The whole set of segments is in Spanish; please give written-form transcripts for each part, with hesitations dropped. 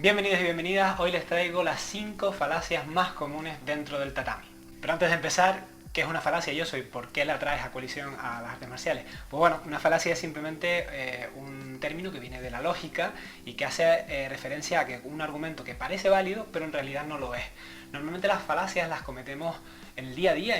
Bienvenidos y bienvenidas, hoy les traigo las 5 falacias más comunes dentro del tatami. Pero antes de empezar, ¿qué es una falacia? ¿Y por qué la traes a colisión a las artes marciales? Pues bueno, una falacia es simplemente un término que viene de la lógica y que hace referencia a que un argumento que parece válido, pero en realidad no lo es. Normalmente las falacias las cometemos en el día a día,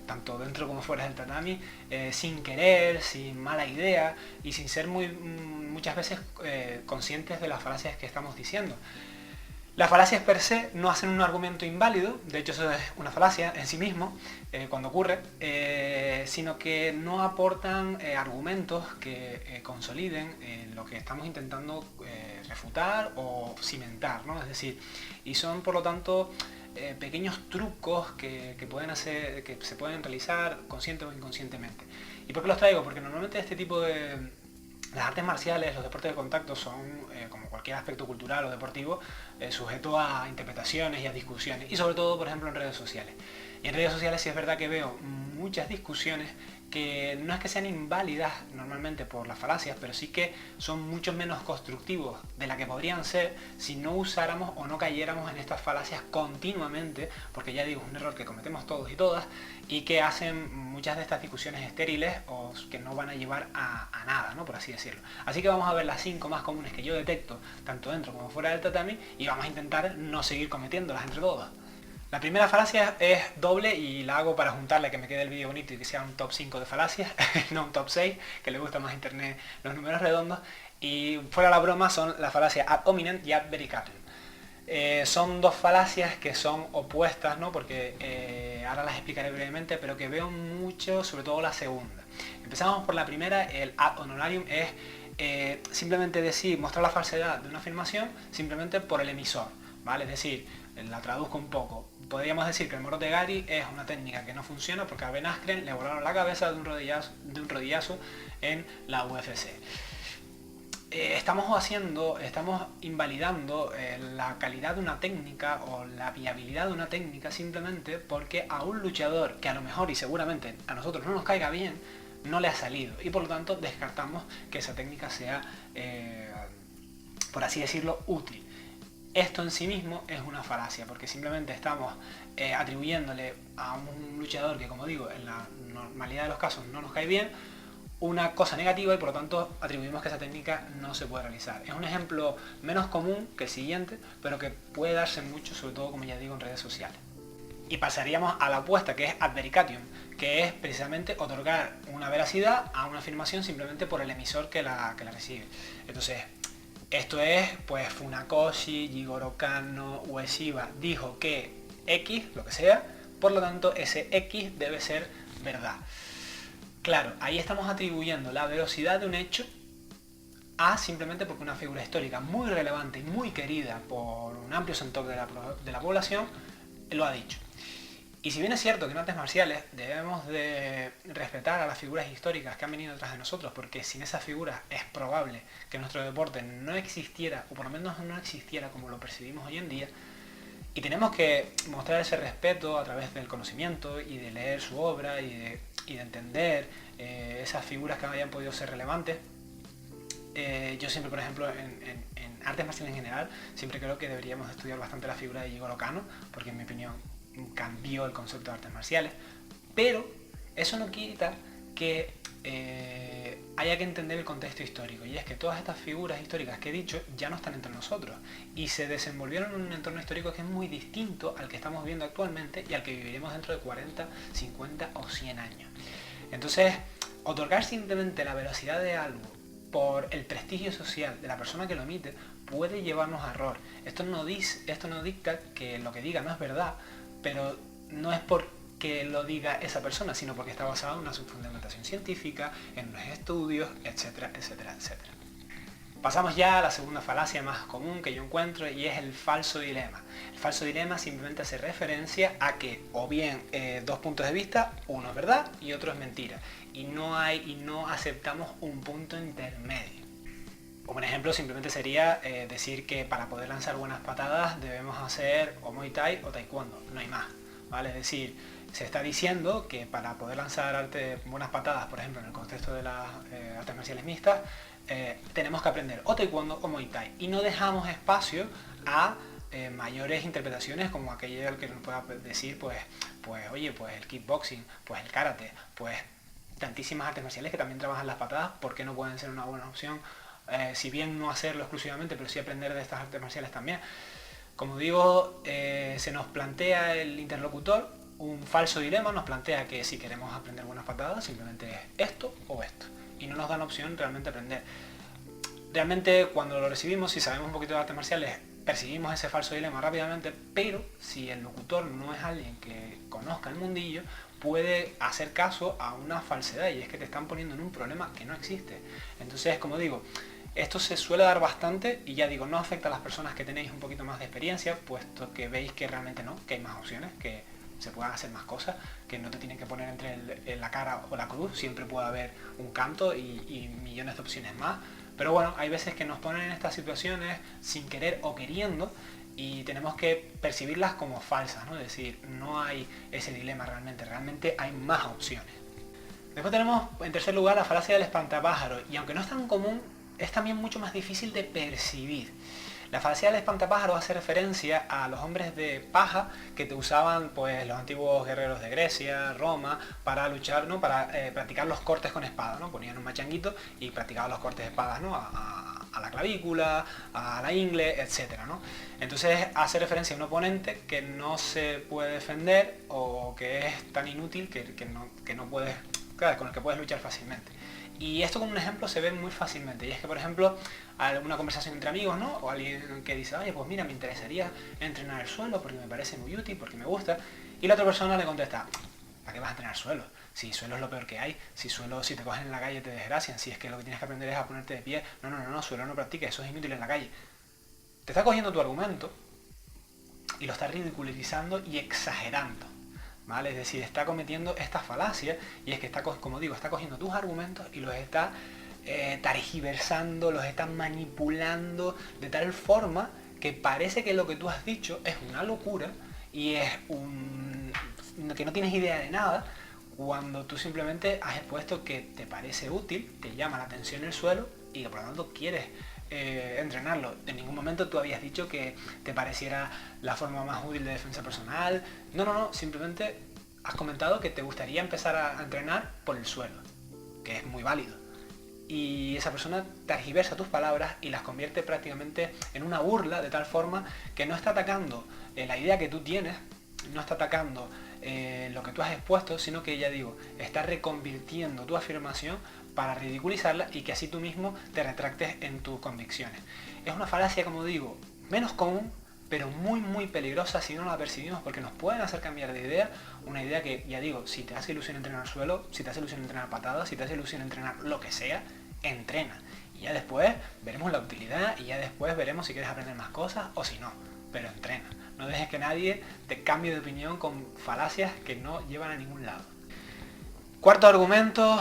tanto dentro como fuera del tatami, sin querer, sin mala idea y sin ser muchas veces conscientes de las falacias que estamos diciendo. Las falacias per se no hacen un argumento inválido, de hecho eso es una falacia en sí mismo, cuando ocurre, sino que no aportan argumentos que consoliden lo que estamos intentando refutar o cimentar, ¿no? Es decir, y son por lo tanto pequeños trucos que se pueden realizar consciente o inconscientemente. ¿Y por qué los traigo? Porque normalmente este tipo de... Las artes marciales, los deportes de contacto son, como cualquier aspecto cultural o deportivo, sujeto a interpretaciones y a discusiones, y sobre todo, por ejemplo, en redes sociales. Y en redes sociales sí es verdad que veo muchas discusiones que no es que sean inválidas normalmente por las falacias, pero sí que son mucho menos constructivos de la que podrían ser si no usáramos o no cayéramos en estas falacias continuamente, porque ya digo, es un error que cometemos todos y todas y que hacen muchas de estas discusiones estériles o que no van a llevar a nada, ¿no? Por así decirlo. Así que vamos a ver las 5 más comunes que yo detecto, tanto dentro como fuera del tatami, y vamos a intentar no seguir cometiéndolas entre todos. La primera falacia es doble y la hago para juntarle, que me quede el vídeo bonito y que sea un top 5 de falacias, no un top 6, que le gusta más a internet los números redondos. Y fuera la broma son la falacia ad hominem y ad vericatum. Son dos falacias que son opuestas, ¿no? Porque ahora las explicaré brevemente, pero que veo mucho, sobre todo la segunda. Empezamos por la primera, el ad honorarium es simplemente mostrar la falsedad de una afirmación simplemente por el emisor, ¿vale? Es decir, la traduzco un poco. Podríamos decir que el morote gari es una técnica que no funciona porque a Ben Askren le volaron la cabeza de un rodillazo en la UFC. Estamos invalidando la calidad de una técnica o la viabilidad de una técnica simplemente porque a un luchador que a lo mejor y seguramente a nosotros no nos caiga bien, no le ha salido y por lo tanto descartamos que esa técnica sea, por así decirlo, útil. Esto en sí mismo es una falacia, porque simplemente estamos atribuyéndole a un luchador que, como digo, en la normalidad de los casos no nos cae bien, una cosa negativa y por lo tanto atribuimos que esa técnica no se puede realizar. Es un ejemplo menos común que el siguiente, pero que puede darse mucho, sobre todo, como ya digo, en redes sociales. Y pasaríamos a la opuesta, que es ad vericatium, que es precisamente otorgar una veracidad a una afirmación simplemente por el emisor que la recibe. Entonces, esto es, pues, Funakoshi, Jigoro Kano, Ueshiba dijo que X, lo que sea, por lo tanto ese X debe ser verdad. Claro, ahí estamos atribuyendo la veracidad de un hecho a simplemente porque una figura histórica muy relevante y muy querida por un amplio sector de la población lo ha dicho. Y si bien es cierto que en artes marciales debemos de respetar a las figuras históricas que han venido detrás de nosotros, porque sin esas figuras es probable que nuestro deporte no existiera, o por lo menos no existiera como lo percibimos hoy en día, y tenemos que mostrar ese respeto a través del conocimiento y de leer su obra y de entender esas figuras que hayan podido ser relevantes. Yo siempre, por ejemplo, en artes marciales en general, siempre creo que deberíamos estudiar bastante la figura de Jigoro Kano, porque en mi opinión cambió el concepto de artes marciales, pero eso no quita que haya que entender el contexto histórico, y es que todas estas figuras históricas que he dicho ya no están entre nosotros y se desenvolvieron en un entorno histórico que es muy distinto al que estamos viendo actualmente y al que viviremos dentro de 40, 50 o 100 años. Entonces, otorgar simplemente la veracidad de algo por el prestigio social de la persona que lo emite puede llevarnos a error. Esto no dicta que lo que diga no es verdad, pero no es porque lo diga esa persona, sino porque está basado en una fundamentación científica, en unos estudios, etcétera, etcétera, etcétera. Pasamos ya a la segunda falacia más común que yo encuentro, y es el falso dilema. El falso dilema simplemente hace referencia a que o bien dos puntos de vista, uno es verdad y otro es mentira, y no aceptamos un punto intermedio. Como un ejemplo simplemente sería decir que para poder lanzar buenas patadas debemos hacer o Muay Thai o Taekwondo, no hay más, ¿vale? Es decir, se está diciendo que para poder lanzar buenas patadas, por ejemplo en el contexto de las artes marciales mixtas, tenemos que aprender o taekwondo o muay thai y no dejamos espacio a mayores interpretaciones como aquella que nos pueda decir pues oye, pues el kickboxing, pues el karate, pues tantísimas artes marciales que también trabajan las patadas, ¿por qué no pueden ser una buena opción? Si bien no hacerlo exclusivamente, pero sí aprender de estas artes marciales también. Como digo, se nos plantea el interlocutor un falso dilema, nos plantea que si queremos aprender buenas patadas, simplemente es esto o esto. Y no nos dan opción realmente aprender. Realmente cuando lo recibimos, si sabemos un poquito de artes marciales, percibimos ese falso dilema rápidamente, pero si el locutor no es alguien que conozca el mundillo, puede hacer caso a una falsedad, y es que te están poniendo en un problema que no existe. Entonces, como digo, esto se suele dar bastante, y ya digo, no afecta a las personas que tenéis un poquito más de experiencia, puesto que veis que realmente no, que hay más opciones, que se puedan hacer más cosas, que no te tienen que poner entre la cara o la cruz, siempre puede haber un canto y millones de opciones más. Pero bueno, hay veces que nos ponen en estas situaciones sin querer o queriendo, y tenemos que percibirlas como falsas, ¿no? Es decir, no hay ese dilema realmente hay más opciones. Después tenemos, en tercer lugar, la falacia del espantapájaro, y aunque no es tan común, es también mucho más difícil de percibir. La falacia del espantapájaro hace referencia a los hombres de paja que te usaban pues los antiguos guerreros de Grecia, Roma, para luchar, ¿no? Para practicar los cortes con espada, ¿no? Ponían un machanguito y practicaban los cortes de espadas, ¿no? A la clavícula, a la ingle, etcétera, ¿no? Entonces hace referencia a un oponente que no se puede defender o que es tan inútil que no puedes, claro, con el que puedes luchar fácilmente. Y esto con un ejemplo se ve muy fácilmente, y es que, por ejemplo, alguna conversación entre amigos, ¿no? O alguien que dice, oye, pues mira, me interesaría entrenar el suelo porque me parece muy útil, porque me gusta, y la otra persona le contesta, ¿para qué vas a entrenar suelo? Si suelo es lo peor que hay, si te cogen en la calle te desgracian, si es que lo que tienes que aprender es a ponerte de pie, no, suelo no practiques, eso es inútil en la calle. Te está cogiendo tu argumento y lo está ridiculizando y exagerando, ¿vale? Es decir, está cometiendo esta falacia, y es que está, como digo, está cogiendo tus argumentos y los está tergiversando, los está manipulando de tal forma que parece que lo que tú has dicho es una locura y es que no tienes idea de nada, cuando tú simplemente has expuesto que te parece útil, te llama la atención el suelo y que por lo tanto quieres entrenarlo. En ningún momento tú habías dicho que te pareciera la forma más útil de defensa personal. No, simplemente has comentado que te gustaría empezar a entrenar por el suelo, que es muy válido. Y esa persona tergiversa tus palabras y las convierte prácticamente en una burla, de tal forma que no está atacando la idea que tú tienes, no está atacando lo que tú has expuesto, sino que, ya digo, está reconvirtiendo tu afirmación para ridiculizarla y que así tú mismo te retractes en tus convicciones. Es una falacia, como digo, menos común, pero muy peligrosa si no la percibimos, porque nos pueden hacer cambiar de idea, una idea que, ya digo, si te hace ilusión entrenar suelo, si te hace ilusión entrenar patadas, si te hace ilusión entrenar lo que sea, entrena. Y ya después veremos la utilidad, y ya después veremos si quieres aprender más cosas o si no, pero entrena. No dejes que nadie te cambie de opinión con falacias que no llevan a ningún lado. Cuarto argumento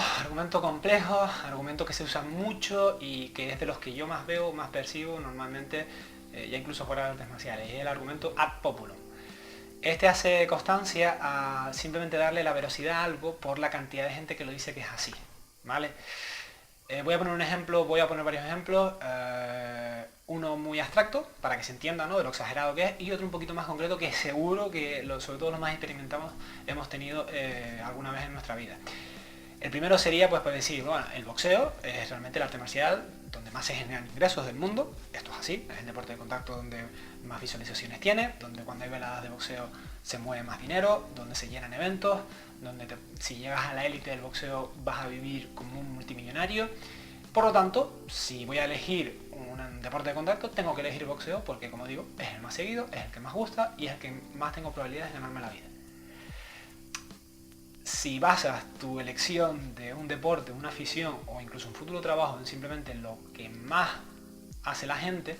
complejo, argumento que se usa mucho y que es de los que yo más veo, más percibo normalmente, ya incluso fuera de artes marciales, es el argumento ad populum. Este hace constancia a simplemente darle la veracidad a algo por la cantidad de gente que lo dice que es así, ¿vale? Voy a poner varios ejemplos, uno muy abstracto, para que se entienda, ¿no?, de lo exagerado que es, y otro un poquito más concreto, que seguro que, sobre todo los más experimentados, hemos tenido alguna vez en nuestra vida. El primero sería, pues decir, bueno, el boxeo es realmente el arte marcial donde más se generan ingresos del mundo, esto es así, es el deporte de contacto donde más visualizaciones tiene, donde cuando hay veladas de boxeo se mueve más dinero, donde se llenan eventos, donde si llegas a la élite del boxeo vas a vivir como un multimillonario. Por lo tanto, si voy a elegir un deporte de contacto, tengo que elegir boxeo porque, como digo, es el más seguido, es el que más gusta y es el que más tengo probabilidades de ganarme la vida. Si basas tu elección de un deporte, una afición o incluso un futuro trabajo en simplemente lo que más hace la gente,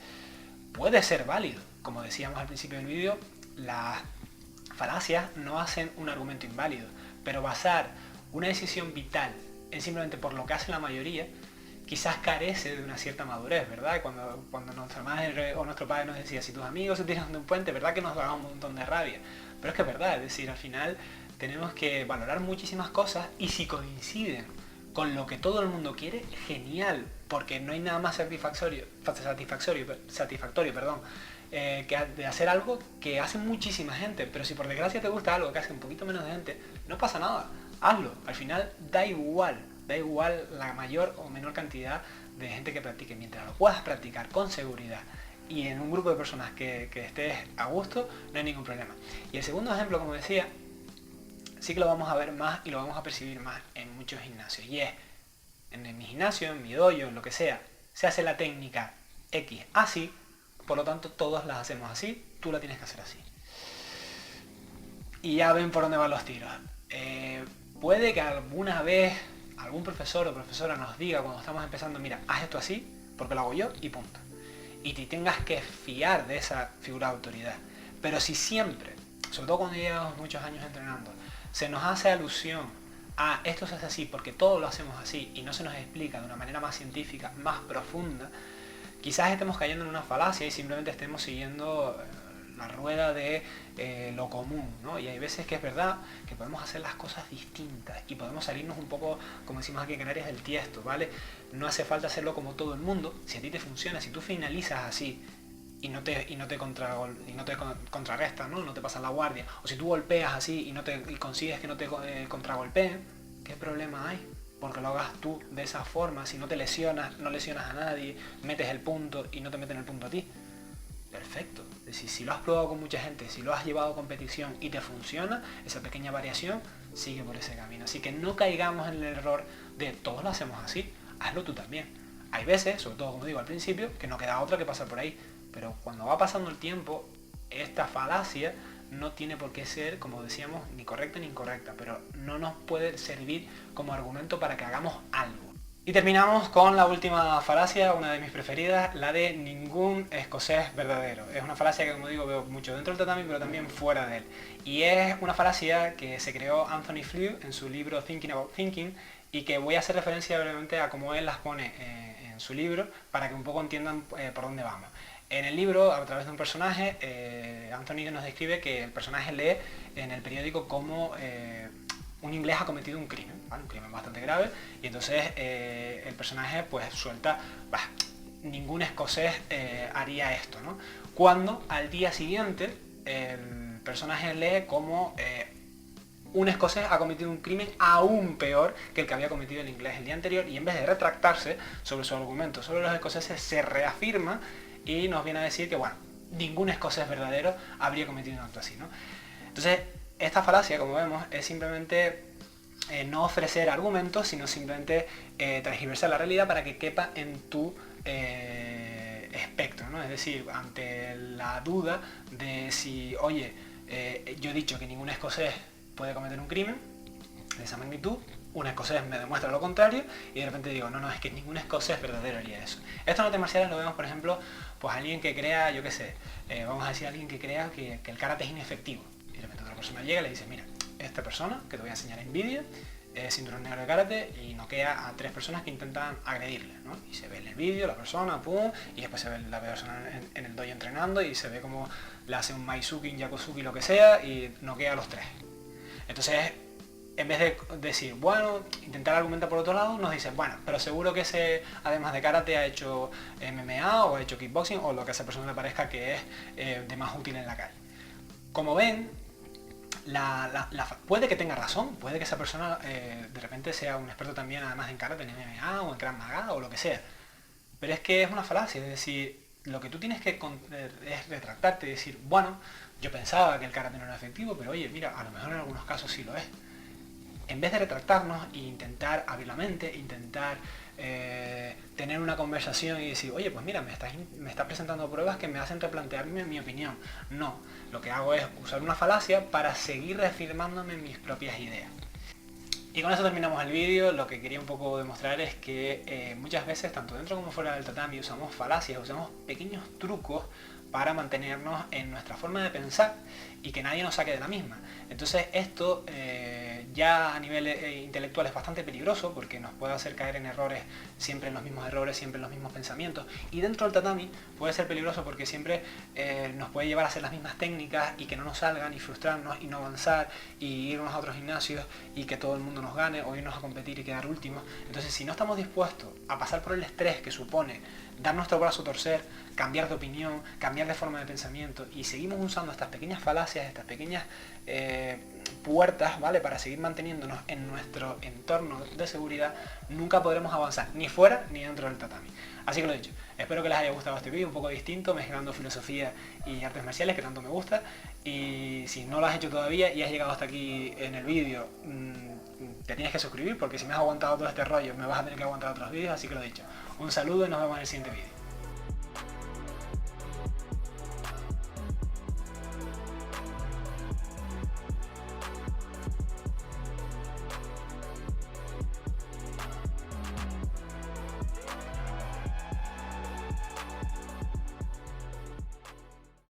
puede ser válido. Como decíamos al principio del vídeo, las falacias no hacen un argumento inválido, pero basar una decisión vital en simplemente por lo que hace la mayoría, quizás carece de una cierta madurez, ¿verdad? Cuando nuestra madre o nuestro padre nos decía, si tus amigos se tiran de un puente, ¿verdad que nos daba un montón de rabia? Pero es que es verdad, es decir, al final tenemos que valorar muchísimas cosas y si coinciden con lo que todo el mundo quiere, genial, porque no hay nada más satisfactorio, perdón, que de hacer algo que hace muchísima gente. Pero si por desgracia te gusta algo que hace un poquito menos de gente, no pasa nada, hazlo. Al final da igual la mayor o menor cantidad de gente que practique, mientras lo puedas practicar con seguridad y en un grupo de personas que estés a gusto, no hay ningún problema. Y el segundo ejemplo, como decía, sí que lo vamos a ver más y lo vamos a percibir más en muchos gimnasios, y es en mi gimnasio, en mi dojo, en lo que sea, se hace la técnica X así, por lo tanto todos la hacemos así, tú la tienes que hacer así. Y ya ven por dónde van los tiros. Puede que alguna vez algún profesor o profesora nos diga cuando estamos empezando, mira, haz esto así, porque lo hago yo y punto. Y te tengas que fiar de esa figura de autoridad. Pero si siempre, sobre todo cuando llevamos muchos años entrenando, se nos hace alusión a esto se hace así porque todos lo hacemos así y no se nos explica de una manera más científica, más profunda, quizás estemos cayendo en una falacia y simplemente estemos siguiendo la rueda de lo común, ¿no? Y hay veces que es verdad que podemos hacer las cosas distintas y podemos salirnos un poco, como decimos aquí en Canarias, del tiesto, ¿vale? No hace falta hacerlo como todo el mundo. Si a ti te funciona, si tú finalizas así y no te contrarrestas, ¿no? No te pasas la guardia, o si tú golpeas así y consigues que no te contragolpeen, ¿qué problema hay? Porque lo hagas tú de esa forma, si no te lesionas, no lesionas a nadie, metes el punto y no te meten el punto a ti. Perfecto. Es decir, si lo has probado con mucha gente, si lo has llevado a competición y te funciona, esa pequeña variación sigue por ese camino. Así que no caigamos en el error de todos lo hacemos así, hazlo tú también. Hay veces, sobre todo como digo al principio, que no queda otra que pasar por ahí. Pero cuando va pasando el tiempo, esta falacia no tiene por qué ser, como decíamos, ni correcta ni incorrecta, pero no nos puede servir como argumento para que hagamos algo. Y terminamos con la última falacia, una de mis preferidas, la de ningún escocés verdadero. Es una falacia que, como digo, veo mucho dentro del tatami, pero también fuera de él. Y es una falacia que se creó Anthony Flew en su libro Thinking About Thinking, y que voy a hacer referencia brevemente a cómo él las pone en su libro, para que un poco entiendan por dónde vamos. En el libro, a través de un personaje, Anthony nos describe que el personaje lee en el periódico cómo un inglés ha cometido un crimen, ¿vale? Un crimen bastante grave, y entonces el personaje pues suelta, ningún escocés haría esto, ¿no? Cuando al día siguiente el personaje lee cómo un escocés ha cometido un crimen aún peor que el que había cometido el inglés el día anterior, y en vez de retractarse sobre su argumento sobre los escoceses, se reafirma y nos viene a decir que, bueno, ningún escocés verdadero habría cometido un acto así, ¿no? Entonces, esta falacia, como vemos, es simplemente no ofrecer argumentos, sino simplemente transgiversar la realidad para que quepa en tu espectro, ¿no? Es decir, ante la duda de si, oye, yo he dicho que ningún escocés puede cometer un crimen de esa magnitud, un escocés me demuestra lo contrario, y de repente digo, no, es que ningún escocés verdadero haría eso. Esto en artes marciales lo vemos, por ejemplo, pues alguien que crea, yo qué sé, vamos a decir alguien que crea que el karate es inefectivo, y de repente otra persona llega y le dice, mira, esta persona, que te voy a enseñar en vídeo, es cinturón negro de karate y noquea a 3 personas que intentan agredirle, ¿no? Y se ve en el vídeo la persona, pum, y después se ve la persona en el dojo entrenando y se ve como le hace un Maizuki, un Yakuzuki, lo que sea, y noquea a los 3. Entonces, en vez de decir, bueno, intentar argumentar por otro lado, nos dicen, bueno, pero seguro que ese, además de karate, ha hecho MMA o ha hecho kickboxing o lo que a esa persona le parezca que es de más útil en la calle. Como ven, puede que tenga razón, puede que esa persona de repente sea un experto también, además en karate, en MMA o en Krav Maga o lo que sea. Pero es que es una falacia, es decir, lo que tú tienes que es retractarte y decir, bueno, yo pensaba que el karate no era efectivo, pero oye, mira, a lo mejor en algunos casos sí lo es. En vez de retractarnos e intentar abrir la mente, intentar tener una conversación y decir, oye, pues mira, me estás presentando pruebas que me hacen replantearme mi opinión. No, lo que hago es usar una falacia para seguir reafirmándome en mis propias ideas. Y con eso terminamos el vídeo. Lo que quería un poco demostrar es que muchas veces, tanto dentro como fuera del tatami, usamos falacias, usamos pequeños trucos para mantenernos en nuestra forma de pensar y que nadie nos saque de la misma. Entonces esto ya a nivel intelectual es bastante peligroso porque nos puede hacer caer en errores, siempre en los mismos errores, siempre en los mismos pensamientos, y dentro del tatami puede ser peligroso porque siempre nos puede llevar a hacer las mismas técnicas y que no nos salgan y frustrarnos y no avanzar y irnos a otros gimnasios y que todo el mundo nos gane o irnos a competir y quedar últimos. Entonces si no estamos dispuestos a pasar por el estrés que supone dar nuestro brazo a torcer, cambiar de opinión, cambiar de forma de pensamiento y seguimos usando estas pequeñas falacias, estas pequeñas puertas, ¿vale? Para seguir manteniéndonos en nuestro entorno de seguridad, nunca podremos avanzar ni fuera ni dentro del tatami. Así que lo dicho, espero que les haya gustado este vídeo un poco distinto, mezclando filosofía y artes marciales, que tanto me gusta. Y si no lo has hecho todavía y has llegado hasta aquí en el vídeo, te tienes que suscribir, porque si me has aguantado todo este rollo me vas a tener que aguantar otros vídeos. Así que lo dicho, un saludo y nos vemos en el siguiente vídeo.